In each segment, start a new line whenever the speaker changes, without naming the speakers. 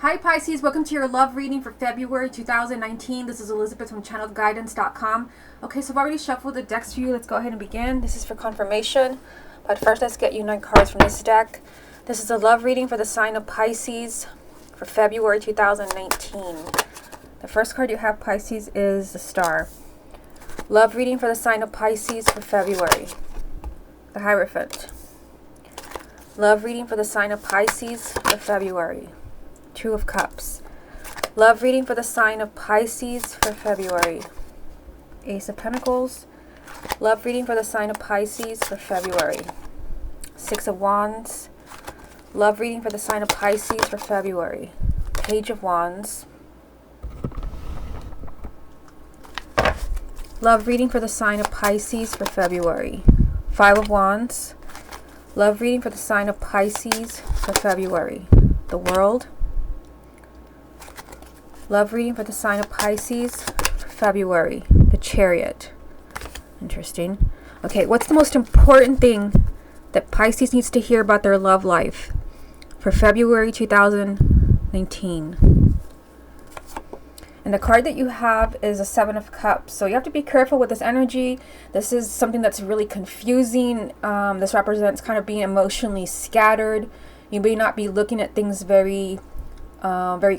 Hi Pisces, welcome to your love reading for February 2019. This is Elizabeth from channelguidance.com. Okay, so I've already shuffled the decks for you. Let's go ahead and begin. This is for confirmation. But first, let's get you 9 cards from this deck. This is a love reading for the sign of Pisces for February 2019. The first card you have, Pisces, is the Star. Love reading for the sign of Pisces for February. The Hierophant. Love reading for the sign of Pisces for February. Two of Cups. Love reading for the sign of Pisces for February. Ace of Pentacles. Love reading for the sign of Pisces for February. Six of Wands. Love reading for the sign of Pisces for February. Page of Wands. Love reading for the sign of Pisces for February. Five of Wands. Love reading for the sign of Pisces for February. The World. Love reading for the sign of Pisces for February. The Chariot. Interesting. Okay, what's the most important thing that Pisces needs to hear about their love life for February 2019? And the card that you have is a Seven of Cups. So you have to be careful with this energy. This is something that's really confusing. This represents kind of being emotionally scattered. You may not be looking at things very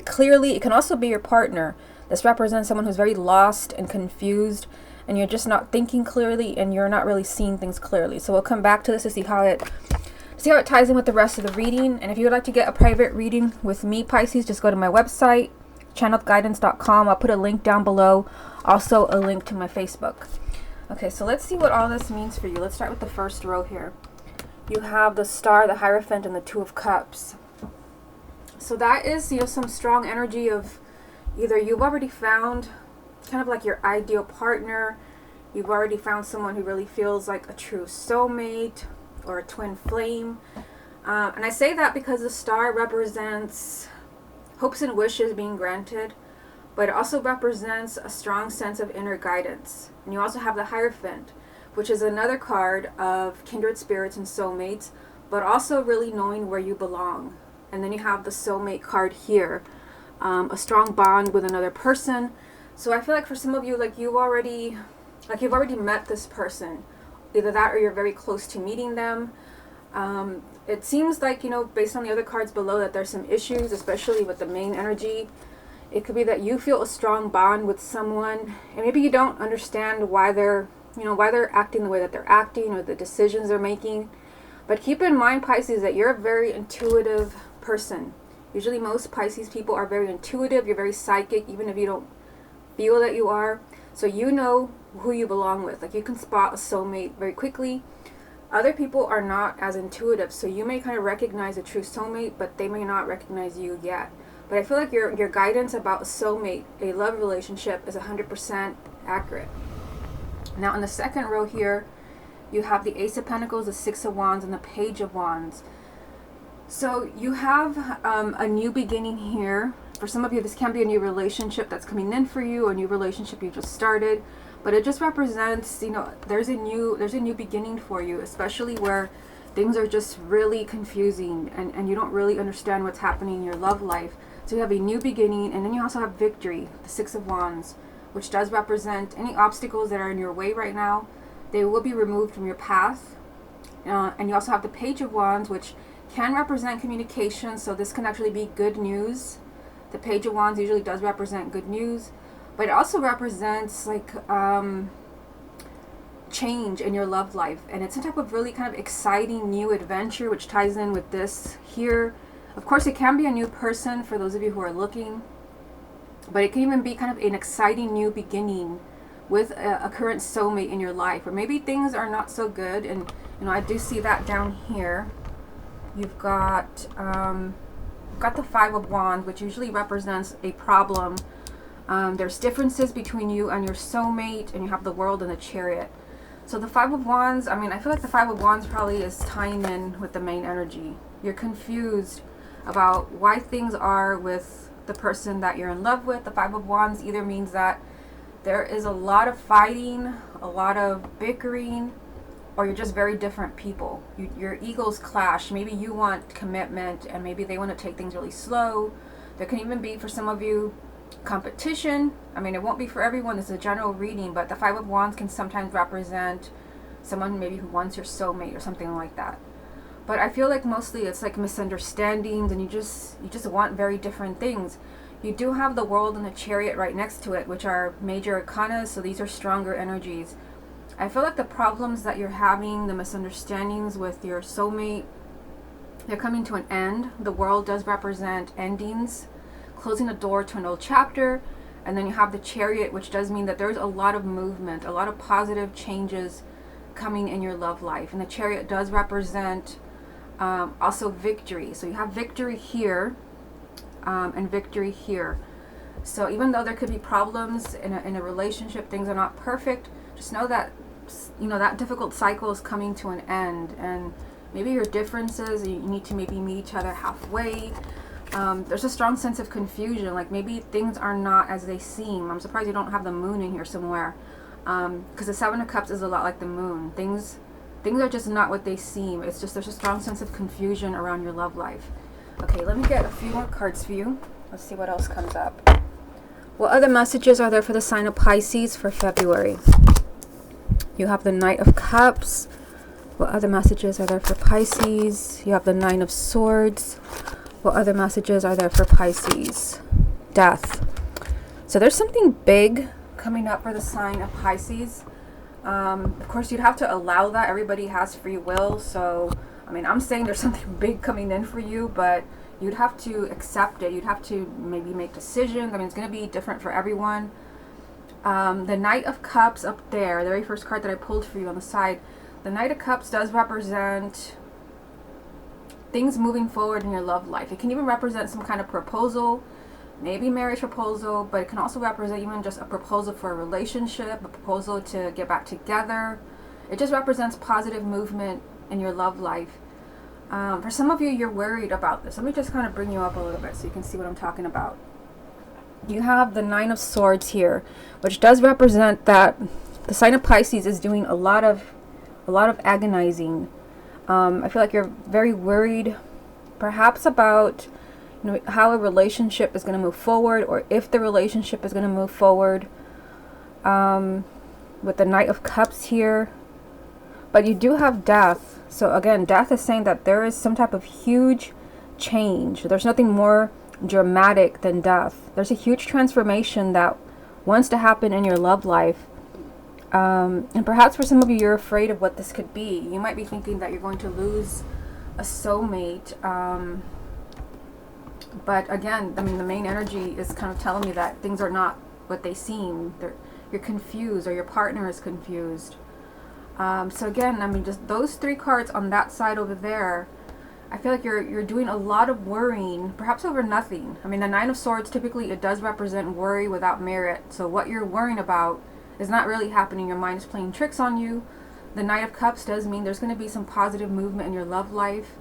clearly. It can also be your partner. This represents someone who's very lost and confused, and you're just not thinking clearly, and you're not really seeing things clearly. So we'll come back to this to see how it ties in with the rest of the reading. And if you would like to get a private reading with me, Pisces, just go to my website, channelguidance.com. I'll put a link down below, also a link to my Facebook. Okay, so let's see what all this means for you. Let's start with the first row here. You have the Star, the Hierophant, and the Two of Cups. So that is, some strong energy of either you've already found kind of like your ideal partner, you've already found someone who really feels like a true soulmate or a twin flame. And I say that because the Star represents hopes and wishes being granted, but it also represents a strong sense of inner guidance. And you also have the Hierophant, which is another card of kindred spirits and soulmates, but also really knowing where you belong. And then you have the soulmate card here, a strong bond with another person. So I feel like for some of you, you've already met this person, either that or you're very close to meeting them. It seems like, based on the other cards below, that there's some issues, especially with the main energy. It could be that you feel a strong bond with someone, and maybe you don't understand why they're acting the way that they're acting or the decisions they're making. But keep in mind, Pisces, that you're a very intuitive person. Usually most Pisces people are very intuitive. You're very psychic, even if you don't feel that you are. So you know who you belong with. You can spot a soulmate very quickly. Other people are not as intuitive, so you may kind of recognize a true soulmate, but they may not recognize you yet. But I feel like your guidance about a soulmate, a love relationship, is 100% accurate. Now in the second row here, you have the Ace of Pentacles, the Six of Wands, and the Page of Wands. So you have a new beginning here. For some of you, this can be a new relationship that's coming in for you, a new relationship you just started. But it just represents, there's a new beginning for you, especially where things are just really confusing and you don't really understand what's happening in your love life. So you have a new beginning, and then you also have victory, the Six of Wands, which does represent any obstacles that are in your way right now. They will be removed from your path. And you also have the Page of Wands, which can represent communication, so this can actually be good news. The Page of Wands usually does represent good news, but it also represents change in your love life, and it's a type of really kind of exciting new adventure, which ties in with this here. Of course, it can be a new person for those of you who are looking, but it can even be kind of an exciting new beginning with a current soulmate in your life, or maybe things are not so good. And I do see that down here. You've got the Five of Wands, which usually represents a problem. There's differences between you and your soulmate, and you have the World and the Chariot. So the Five of Wands, I feel like the Five of Wands probably is tying in with the main energy. You're confused about why things are with the person that you're in love with. The Five of Wands either means that there is a lot of fighting, a lot of bickering, or you're just very different people. Your egos clash. Maybe you want commitment and maybe they want to take things really slow. There can even be, for some of you, competition. I mean, it won't be for everyone. This is a general reading, but the Five of Wands can sometimes represent someone maybe who wants your soulmate or something like that. But I feel like mostly it's like misunderstandings, and you just want very different things. You do have the World and the Chariot right next to it, which are major arcana, so these are stronger energies. I feel like the problems that you're having, the misunderstandings with your soulmate, they're coming to an end. The World does represent endings, closing a door to an old chapter. And then you have the Chariot, which does mean that there's a lot of movement, a lot of positive changes coming in your love life. And the Chariot does represent also victory. So you have victory here and victory here. So even though there could be problems in a relationship, things are not perfect, just know that, you know, that difficult cycle is coming to an end. And maybe your differences, you need to maybe meet each other halfway. There's a strong sense of confusion, like maybe things are not as they seem. I'm surprised you don't have the moon in here somewhere, because the Seven of Cups is a lot like the moon. Things are just not what they seem. It's just there's a strong sense of confusion around your love life. Okay, let me get a few more cards for you. Let's see what else comes up. What other messages are there for the sign of Pisces for February? You have the Knight of Cups. What other messages are there for Pisces? You have the Nine of Swords. What other messages are there for Pisces? Death. So there's something big coming up for the sign of Pisces. Of course, you'd have to allow that. Everybody has free will. So, I mean, I'm saying there's something big coming in for you, but you'd have to accept it. You'd have to maybe make decisions. I mean, it's going to be different for everyone. The Knight of Cups up there, the very first card that I pulled for you on the side, the Knight of Cups does represent things moving forward in your love life. It can even represent some kind of proposal, maybe marriage proposal, but it can also represent even just a proposal for a relationship, a proposal to get back together. It just represents positive movement in your love life. For some of you, you're worried about this. Let me just kind of bring you up a little bit so you can see what I'm talking about. You have the Nine of Swords here, which does represent that the sign of Pisces is doing a lot of agonizing. I feel like you're very worried, perhaps about, you know, how a relationship is going to move forward, or if the relationship is going to move forward. With the Knight of Cups here, but you do have death. So again, death is saying that there is some type of huge change. There's nothing more dramatic than death. There's a huge transformation that wants to happen in your love life. And perhaps for some of you, you're afraid of what this could be. You might be thinking that you're going to lose a soulmate. But again, I mean, the main energy is kind of telling me that things are not what they seem. You're confused, or your partner is confused. So again, I mean, just those three cards on that side over there, I feel like you're doing a lot of worrying, perhaps over nothing. I mean, the Nine of Swords, typically it does represent worry without merit. So what you're worrying about is not really happening. Your mind is playing tricks on you. The Knight of Cups does mean there's going to be some positive movement in your love life,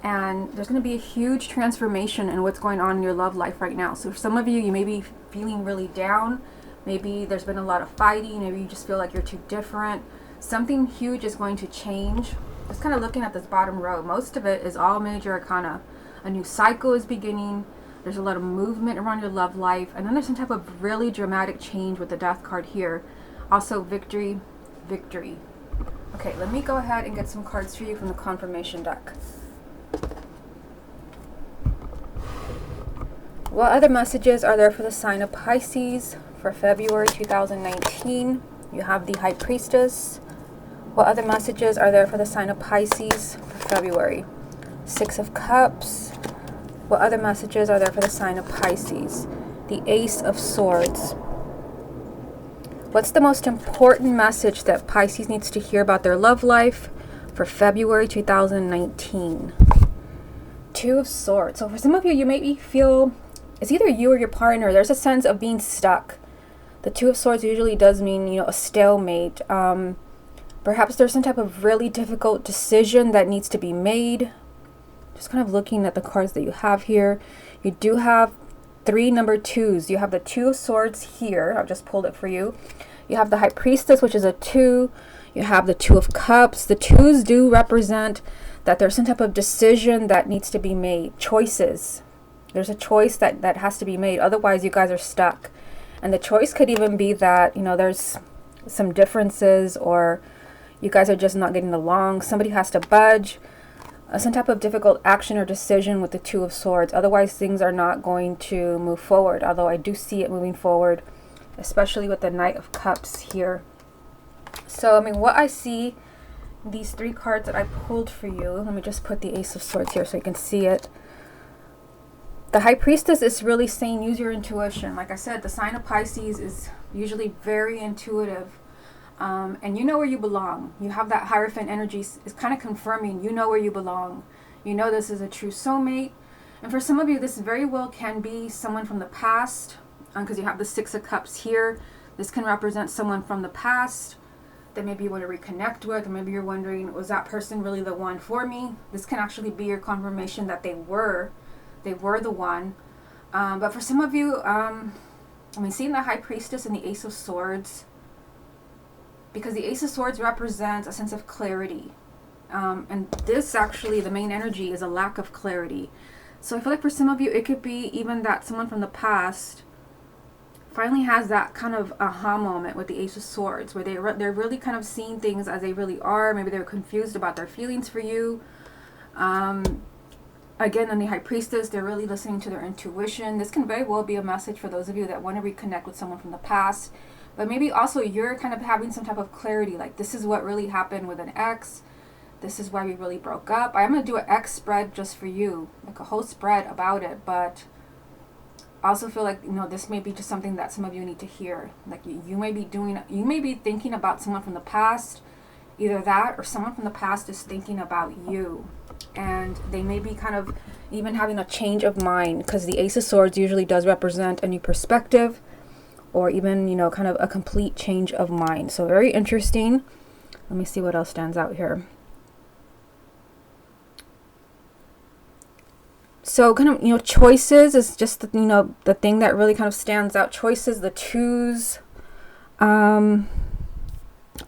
and there's going to be a huge transformation in what's going on in your love life right now. So for some of you, you may be feeling really down. Maybe there's been a lot of fighting. Maybe you just feel like you're too different. Something huge is going to change. Just kind of looking at this bottom row, most of it is all major arcana. A new cycle is beginning. There's a lot of movement around your love life. And then there's some type of really dramatic change with the Death card here. Also victory, victory. Okay, let me go ahead and get some cards for you from the confirmation deck. What other messages are there for the sign of Pisces for February 2019? You have the High Priestess. What other messages are there for the sign of Pisces for February? Six of Cups. What other messages are there for the sign of Pisces? The Ace of Swords. What's the most important message that Pisces needs to hear about their love life for February 2019? Two of Swords. So for some of you, you maybe feel it's either you or your partner. There's a sense of being stuck. The Two of Swords usually does mean, you know, a stalemate. Perhaps there's some type of really difficult decision that needs to be made. Just kind of looking at the cards that you have here. You do have three number twos. You have the Two of Swords here. I've just pulled it for you. You have the High Priestess, which is a 2. You have the Two of Cups. The twos do represent that there's some type of decision that needs to be made. Choices. There's a choice that has to be made. Otherwise, you guys are stuck. And the choice could even be that, you know, there's some differences, or you guys are just not getting along. Somebody has to budge. Some type of difficult action or decision with the Two of Swords. Otherwise, things are not going to move forward. Although I do see it moving forward, especially with the Knight of Cups here. So, I mean, what I see, these 3 cards that I pulled for you. Let me just put the Ace of Swords here so you can see it. The High Priestess is really saying use your intuition. Like I said, the sign of Pisces is usually very intuitive. And you know where you belong. You have that Hierophant energy is kind of confirming you know where you belong. You know this is a true soulmate. And for some of you, this very well can be someone from the past, because you have the 6 of Cups here. This can represent someone from the past that maybe you want to reconnect with, or maybe you're wondering, was that person really the one for me? This can actually be your confirmation that they were the one. But for some of you, I mean, seeing the High Priestess and the Ace of Swords, because the Ace of Swords represents a sense of clarity. And this actually, the main energy is a lack of clarity. So I feel like for some of you, it could be even that someone from the past finally has that kind of aha moment with the Ace of Swords, where they're really kind of seeing things as they really are. Maybe they're confused about their feelings for you. Again, in the High Priestess, they're really listening to their intuition. This can very well be a message for those of you that want to reconnect with someone from the past. But maybe also you're kind of having some type of clarity, like this is what really happened with an ex. This is why we really broke up. I'm going to do an ex spread just for you, like a whole spread about it. But I also feel like, you know, this may be just something that some of you need to hear. Like you may be thinking about someone from the past. Either that, or someone from the past is thinking about you. And they may be kind of even having a change of mind, because the Ace of Swords usually does represent a new perspective, or even, you know, kind of a complete change of mind. So very interesting. Let me see what else stands out here. So kind of, you know, choices is just, you know, the thing that really kind of stands out. Choices, the twos.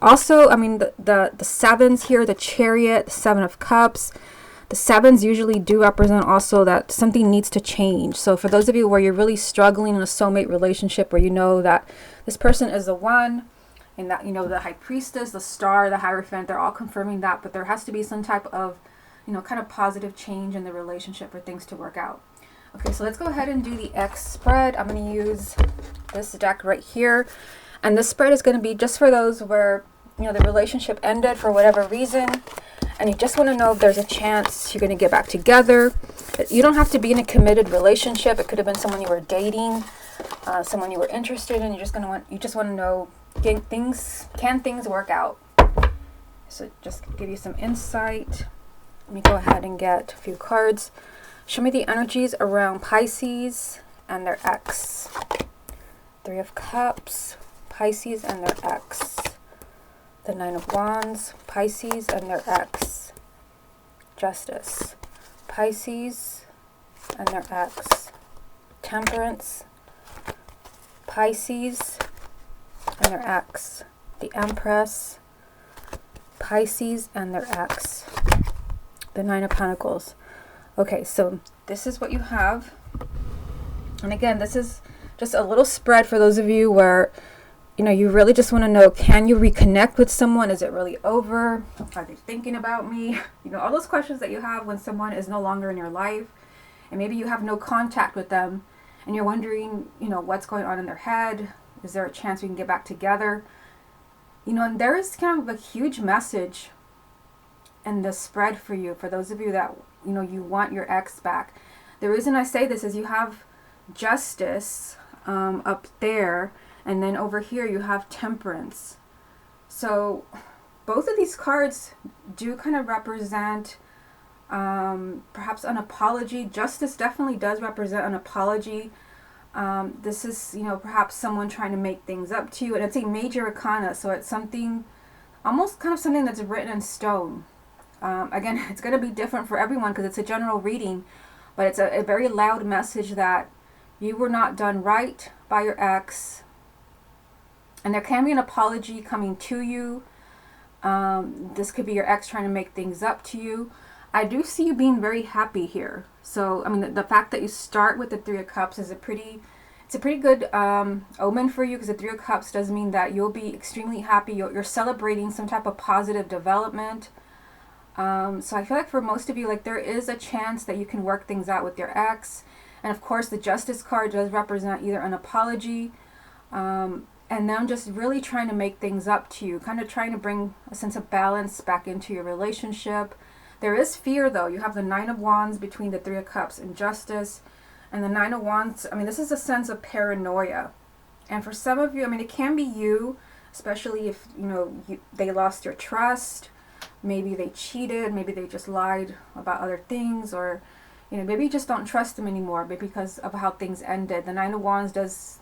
Also, I mean, the sevens here, the Chariot, the 7 of Cups. The sevens usually do represent also that something needs to change. So for those of you where you're really struggling in a soulmate relationship, where you know that this person is the one, and that, you know, the High Priestess, the Star, the Hierophant, they're all confirming that, but there has to be some type of, you know, kind of positive change in the relationship for things to work out. Okay, so let's go ahead and do the X spread. I'm going to use this deck right here. And this spread is going to be just for those where, you know, the relationship ended for whatever reason, and you just want to know if there's a chance you're going to get back together. You don't have to be in a committed relationship. It could have been someone you were dating, someone you were interested in. You just want to know, can things work out? So just give you some insight. Let me go ahead and get a few cards. Show me the energies around Pisces and their ex. 3 of Cups, Pisces and their ex. The 9 of Wands, Pisces and their ex. Justice, Pisces and their ex. Temperance, Pisces and their ex. The Empress, Pisces and their ex. The 9 of Pentacles. Okay, so this is what you have. And again, this is just a little spread for those of you where, you know, you really just want to know, can you reconnect with someone? Is it really over? Are they thinking about me? You know, all those questions that you have when someone is no longer in your life, and maybe you have no contact with them, and you're wondering, you know, what's going on in their head. Is there a chance we can get back together? You know, and there is kind of a huge message in the spread for you, for those of you that, you know, you want your ex back. The reason I say this is you have Justice up there, and then over here you have Temperance. So both of these cards do kind of represent perhaps an apology. Justice definitely does represent an apology. This is, you know, perhaps someone trying to make things up to you, and it's a major arcana, so it's something, almost kind of something that's written in stone. Again, it's going to be different for everyone because it's a general reading, but it's a very loud message that you were not done right by your ex, and there can be an apology coming to you. This could be your ex trying to make things up to you. I do see you being very happy here. So, I mean, the fact that you start with the Three of Cups is it's a pretty good omen for you, because the Three of Cups does mean that you'll be extremely happy. You're celebrating some type of positive development. So I feel like for most of you, like there is a chance that you can work things out with your ex. And of course, the Justice card does represent either an apology, and them just really trying to make things up to you, kind of trying to bring a sense of balance back into your relationship. There is fear, though. You have the Nine of Wands between the Three of Cups and Justice. And the Nine of Wands, I mean, this is a sense of paranoia. And for some of you, I mean, it can be you, especially if, they lost your trust. Maybe they cheated. Maybe they just lied about other things. Or, maybe you just don't trust them anymore, maybe because of how things ended. The Nine of Wands there's,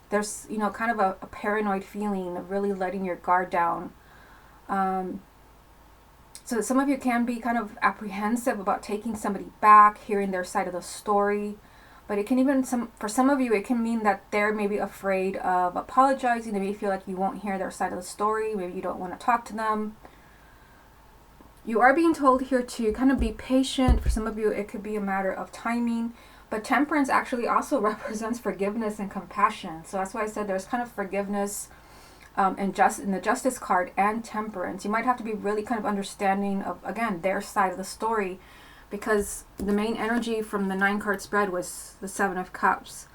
kind of a paranoid feeling of really letting your guard down. So some of you can be kind of apprehensive about taking somebody back, hearing their side of the story. But it can even, for some of you, it can mean that they're maybe afraid of apologizing. They may feel like you won't hear their side of the story. Maybe you don't want to talk to them. You are being told here to kind of be patient. For some of you, it could be a matter of timing. But Temperance actually also represents forgiveness and compassion. So that's why I said there's kind of forgiveness in the Justice card and Temperance. You might have to be really kind of understanding of, again, their side of the story, because the main energy from the 9-card spread was the Seven of Cups.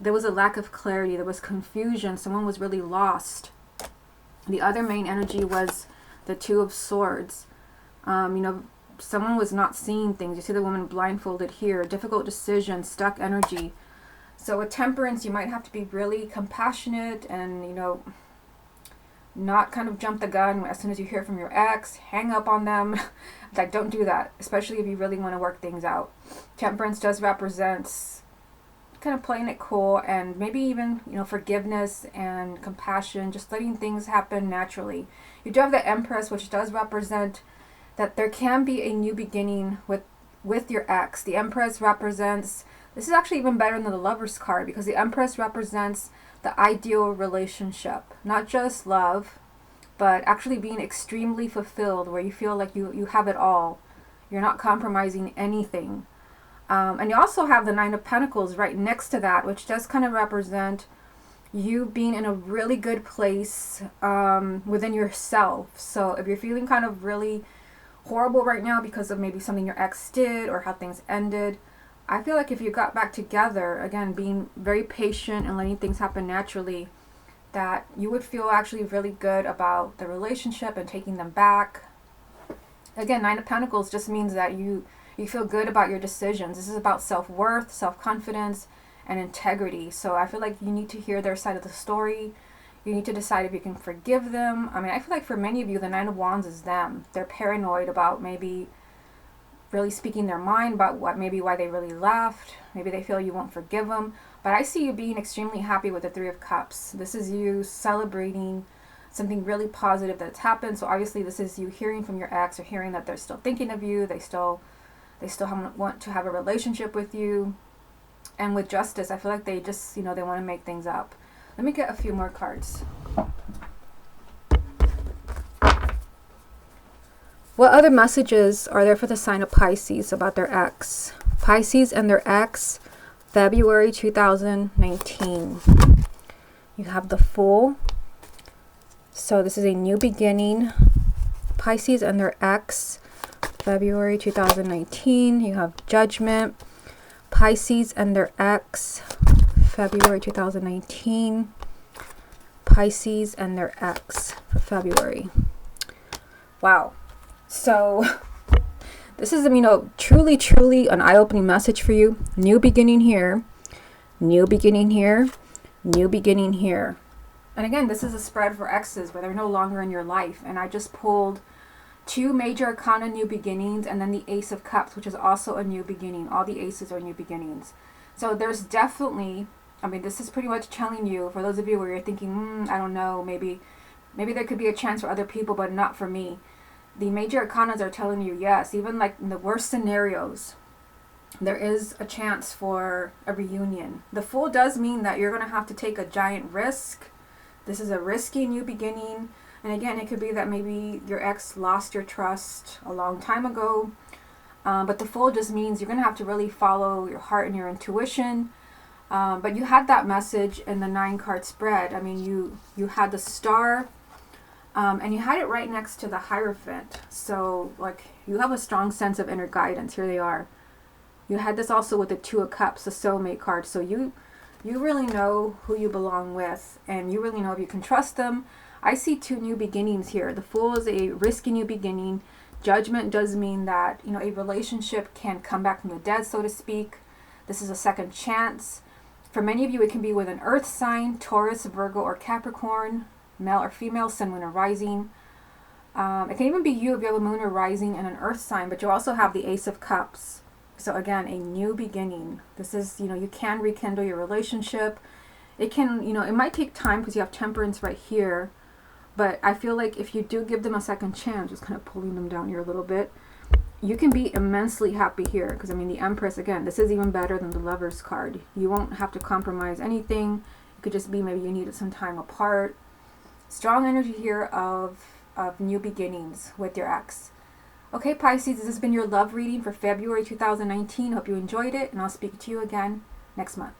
There was a lack of clarity. There was confusion. Someone was really lost. The other main energy was the Two of Swords. Someone was not seeing things. You see the woman blindfolded here. Difficult decision, stuck energy. So with Temperance, you might have to be really compassionate and, not kind of jump the gun as soon as you hear from your ex. Hang up on them. Like, don't do that, especially if you really want to work things out. Temperance does represent kind of playing it cool, and maybe even, forgiveness and compassion, just letting things happen naturally. You do have the Empress, which does represent that there can be a new beginning with your ex. The Empress represents, this is actually even better than the Lover's card, because the Empress represents the ideal relationship, not just love, but actually being extremely fulfilled, where you feel like you have it all. You're not compromising anything. And you also have the Nine of Pentacles right next to that, which does kind of represent you being in a really good place within yourself. So if you're feeling kind of really horrible right now because of maybe something your ex did or how things ended, I feel like if you got back together, again, being very patient and letting things happen naturally, that you would feel actually really good about the relationship and taking them back. Again, Nine of Pentacles just means that you feel good about your decisions. This is about self-worth, self-confidence, and integrity. So I feel like you need to hear their side of the story. You need to decide if you can forgive them. I mean, I feel like for many of you, the Nine of Wands is them. They're paranoid about maybe really speaking their mind about why they really left. Maybe they feel you won't forgive them. But I see you being extremely happy with the Three of Cups. This is you celebrating something really positive that's happened. So obviously this is you hearing from your ex, or hearing that they're still thinking of you. They still want to have a relationship with you. And with Justice, I feel like they just, they want to make things up. Let me get a few more cards. What other messages are there for the sign of Pisces about their ex? Pisces and their ex, February 2019. You have the Fool. So this is a new beginning. Pisces and their ex, February 2019. You have Judgment. Pisces and their ex, February 2019. Pisces and their ex for February. Wow. So this is, truly an eye-opening message for you. New beginning here. New beginning here. New beginning here. And again, this is a spread for exes where they're no longer in your life. And I just pulled 2 major arcana new beginnings, and then the Ace of Cups, which is also a new beginning. All the aces are new beginnings. So there's definitely, this is pretty much telling you, for those of you where you're thinking, I don't know, maybe there could be a chance for other people, but not for me. The major arcanas are telling you, yes, even like in the worst scenarios, there is a chance for a reunion. The Fool does mean that you're going to have to take a giant risk. This is a risky new beginning. And again, it could be that maybe your ex lost your trust a long time ago. But the Fool just means you're going to have to really follow your heart and your intuition. But you had that message in the 9-card spread. I mean, you had the Star, and you had it right next to the Hierophant. So, like, you have a strong sense of inner guidance. Here they are. You had this also with the 2 of Cups, the soulmate card. So you really know who you belong with, and you really know if you can trust them. I see 2 new beginnings here. The Fool is a risky new beginning. Judgment does mean that, you know, a relationship can come back from the dead, so to speak. This is a second chance. For many of you, it can be with an earth sign, Taurus, Virgo, or Capricorn, male or female, sun, moon, or rising. It can even be you if you have a moon or rising and an earth sign, but you also have the Ace of Cups. So again, a new beginning. This is, you know, you can rekindle your relationship. It can, you know, it might take time because you have Temperance right here. But I feel like if you do give them a second chance, just kind of pulling them down here a little bit, you can be immensely happy here. Because, I mean, the Empress, again, this is even better than the Lover's card. You won't have to compromise anything. It could just be maybe you needed some time apart. Strong energy here of new beginnings with your ex. Okay, Pisces, this has been your love reading for February 2019. Hope you enjoyed it, and I'll speak to you again next month.